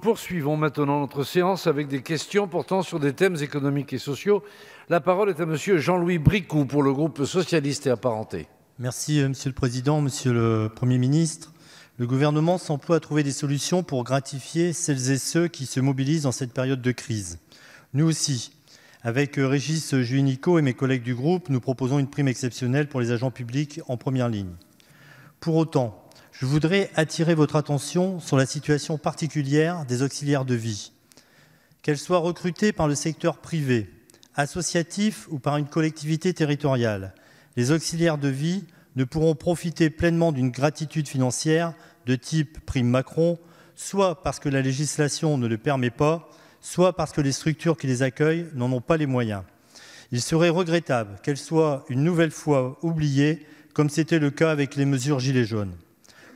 poursuivons maintenant notre séance avec des questions portant sur des thèmes économiques et sociaux. La parole est à monsieur Jean-Louis Bricout pour le groupe socialiste et apparenté. Merci Monsieur le Président, Monsieur le Premier ministre. Le gouvernement s'emploie à trouver des solutions pour gratifier celles et ceux qui se mobilisent dans cette période de crise. Nous aussi, avec Régis Juinico et mes collègues du groupe, nous proposons une prime exceptionnelle pour les agents publics en première ligne. Pour autant, je voudrais attirer votre attention sur la situation particulière des auxiliaires de vie. Qu'elles soient recrutées par le secteur privé, associatif ou par une collectivité territoriale, les auxiliaires de vie ne pourront profiter pleinement d'une gratitude financière de type prime Macron, soit parce que la législation ne le permet pas, soit parce que les structures qui les accueillent n'en ont pas les moyens. Il serait regrettable qu'elles soient une nouvelle fois oubliées, comme c'était le cas avec les mesures Gilets jaunes.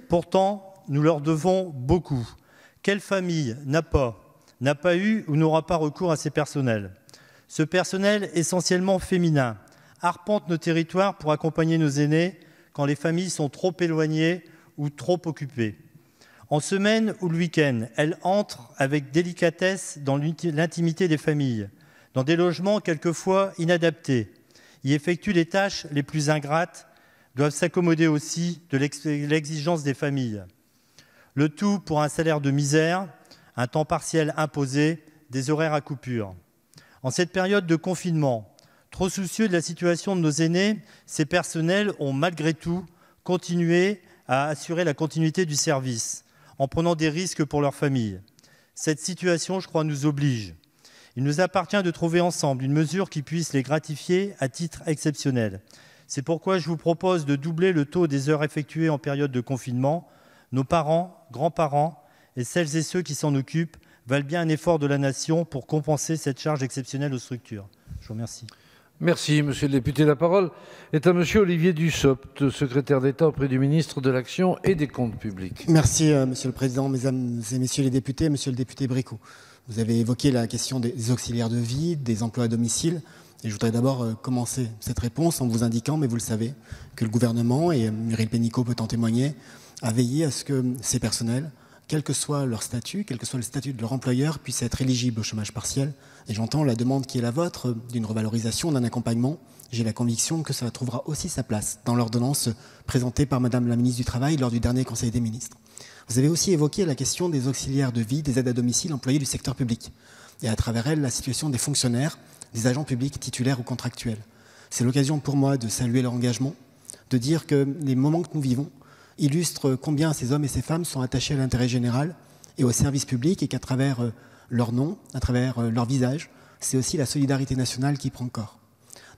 Pourtant, nous leur devons beaucoup. Quelle famille n'a pas eu ou n'aura pas recours à ces personnels? Ce personnel, essentiellement féminin, arpente nos territoires pour accompagner nos aînés quand les familles sont trop éloignées ou trop occupées. En semaine ou le week-end, elle entre avec délicatesse dans l'intimité des familles, dans des logements quelquefois inadaptés, y effectue les tâches les plus ingrates, doivent s'accommoder aussi de l'exigence des familles. Le tout pour un salaire de misère, un temps partiel imposé, des horaires à coupure. En cette période de confinement, trop soucieux de la situation de nos aînés, ces personnels ont malgré tout continué à assurer la continuité du service, en prenant des risques pour leur famille. Cette situation, je crois, nous oblige. Il nous appartient de trouver ensemble une mesure qui puisse les gratifier à titre exceptionnel. C'est pourquoi je vous propose de doubler le taux des heures effectuées en période de confinement. Nos parents, grands-parents et celles et ceux qui s'en occupent valent bien un effort de la nation pour compenser cette charge exceptionnelle aux structures. Je vous remercie. Merci, monsieur le député. La parole est à monsieur Olivier Dussopt, secrétaire d'État auprès du ministre de l'Action et des Comptes publics. Merci, monsieur le Président, mesdames et messieurs les députés, monsieur le député Bricout. Vous avez évoqué la question des auxiliaires de vie, des emplois à domicile. Et je voudrais d'abord commencer cette réponse en vous indiquant, mais vous le savez, que le gouvernement, et Muriel Pénicaud peut en témoigner, a veillé à ce que ces personnels, quel que soit leur statut, quel que soit le statut de leur employeur, puissent être éligibles au chômage partiel. Et j'entends la demande qui est la vôtre d'une revalorisation, d'un accompagnement. J'ai la conviction que ça trouvera aussi sa place dans l'ordonnance présentée par Madame la ministre du Travail lors du dernier Conseil des ministres. Vous avez aussi évoqué la question des auxiliaires de vie, des aides à domicile employés du secteur public. Et à travers elle, la situation des fonctionnaires, des agents publics titulaires ou contractuels. C'est l'occasion pour moi de saluer leur engagement, de dire que les moments que nous vivons illustrent combien ces hommes et ces femmes sont attachés à l'intérêt général et au service public et qu'à travers leur nom, à travers leur visage, c'est aussi la solidarité nationale qui prend corps.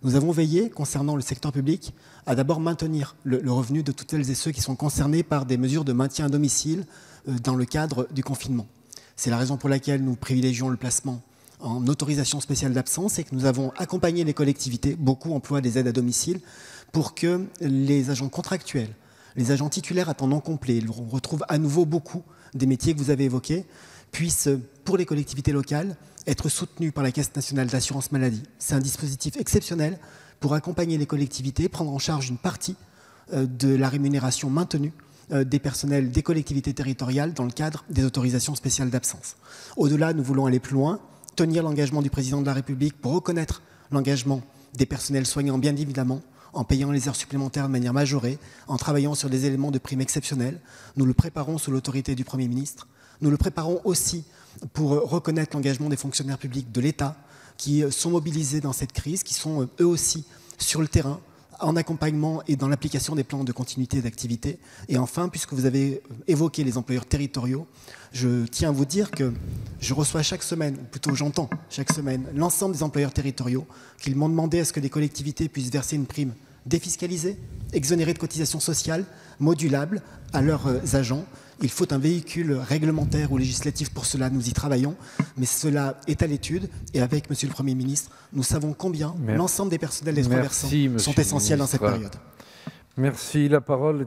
Nous avons veillé, concernant le secteur public, à d'abord maintenir le revenu de toutes celles et ceux qui sont concernés par des mesures de maintien à domicile dans le cadre du confinement. C'est la raison pour laquelle nous privilégions le placement en autorisation spéciale d'absence et que nous avons accompagné les collectivités, beaucoup emploient des aides à domicile, pour que les agents contractuels, les agents titulaires à temps non complet, on retrouve à nouveau beaucoup des métiers que vous avez évoqués, puissent, pour les collectivités locales, être soutenus par la Caisse nationale d'assurance maladie. C'est un dispositif exceptionnel pour accompagner les collectivités, prendre en charge une partie de la rémunération maintenue des personnels des collectivités territoriales dans le cadre des autorisations spéciales d'absence. Au-delà, nous voulons aller plus loin, tenir l'engagement du président de la République pour reconnaître l'engagement des personnels soignants, bien évidemment, en payant les heures supplémentaires de manière majorée, en travaillant sur des éléments de prime exceptionnelle. Nous le préparons sous l'autorité du Premier ministre. Nous le préparons aussi pour reconnaître l'engagement des fonctionnaires publics de l'État qui sont mobilisés dans cette crise, qui sont eux aussi sur le terrain, en accompagnement et dans l'application des plans de continuité d'activité. Et enfin, puisque vous avez évoqué les employeurs territoriaux, je tiens à vous dire que je reçois chaque semaine, ou plutôt j'entends chaque semaine, l'ensemble des employeurs territoriaux qui m'ont demandé à ce que les collectivités puissent verser une prime défiscalisée, exonérée de cotisations sociales, modulable à leurs agents. Il faut un véhicule réglementaire ou législatif pour cela, nous y travaillons, mais cela est à l'étude et avec Monsieur le Premier ministre, nous savons combien l'ensemble des personnels des trois versants sont essentiels dans cette période. Merci. La parole est